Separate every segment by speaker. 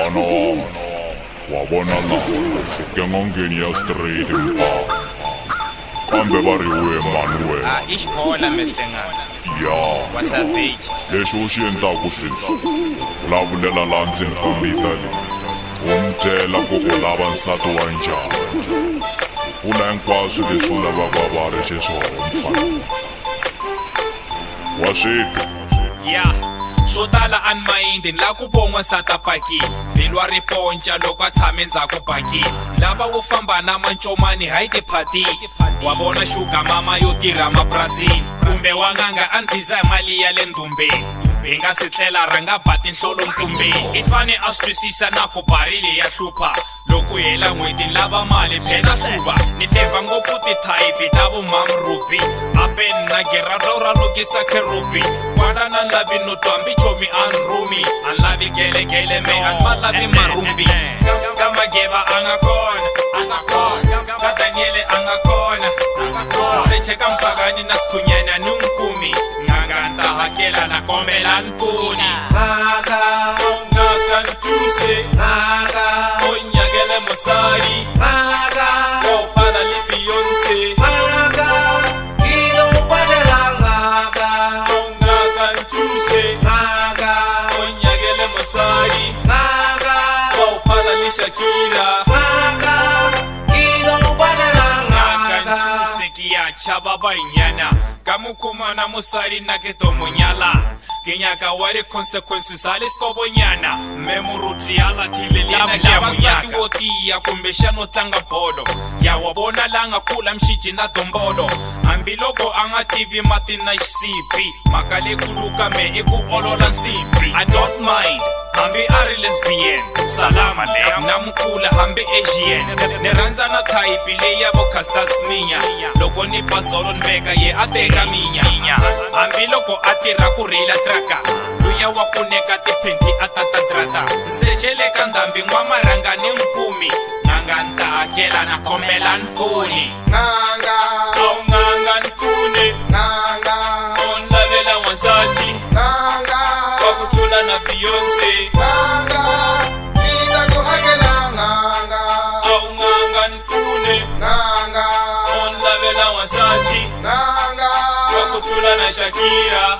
Speaker 1: mfana wami wabona la ufike ngongeni ya straight mpa kambe bari we Manuel
Speaker 2: Xphola Mr. Ngaka
Speaker 1: ya
Speaker 2: wasavage
Speaker 1: leswi u xi endlaku sweswi vulavulela la ndzeni ka mita leyi u byela ku u lava nsati wa njhani vula hinkwaswo leswi u lavaka va ri xiswona mfana wa switwa
Speaker 2: ya swo tala unmind la ku von'wa nsata pakini vhilwa ri ponca loko a tshame ndzhaku bakini lava wo famba na mancomani hayi tiphatini wa vona shuga mama yo tirha mapurasini kumbe wa nganga a Nthuse hi mali ya le ndumbeni hi nga si tlela rhanga ba tinhlolo nkumbeni i fane a swi twisisa na ku barile ya hlupha loko hela n'hweti lava mali phela hluva ni feva ngopfu tithayiphi ta vumamrupi apeni na gerardo ra lokisa kherupi kwana na lavi no twambi chomi anrumi an lavi gelegele me an ma lavi marumbi ka mageva a nga kona ka Daniele a nga kona seche ka mpagani na skhunyana ni nkumi ngaka nta hakela na kombela Pfune Ngaka Nthuse onyakele mosadi kopana le Beyonce Ngaka Nthuse onyakele mosadi kopana le Shakira Kia chaba banyana kamukumana musari na ketomonyala kenyaka wari consequences alis kobonyana memoruti ala tilelina ya musati wotia kumbe shano tlanga bolo ya wabona langa kula mshiji na dombolo ambiloko anga tivi mati na xisipi makale kuluka me iku olola nsipi I don't mind hambi ari lesbian salama na mukula hambi Asian ni ranza na type le ya bokasta sminya loko ni pasolo nmeka ye ateka minya hambi loko atira ku rila traka luya wa kuneka tipinti atatadrata sechele kandambi ngwa maranga ni nkumi nganga nta akela na kombela Pfune nganga Pfune on lavela wansati wakutula na Beyonce nganga Pfune on lavela wansati wakutula na Shakira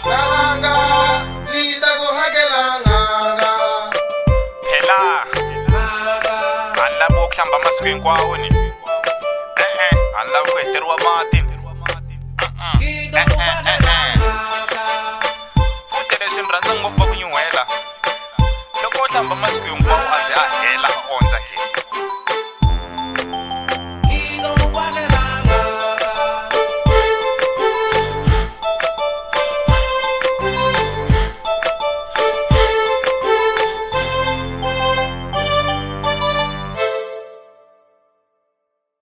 Speaker 2: phela alla boklamba masiku hinkwawo ni alla ku heteriwa mati futhi leswi ni rhandza ngopfu ku nyuhela loko u hlamba masiku hinkwawo a ze a hela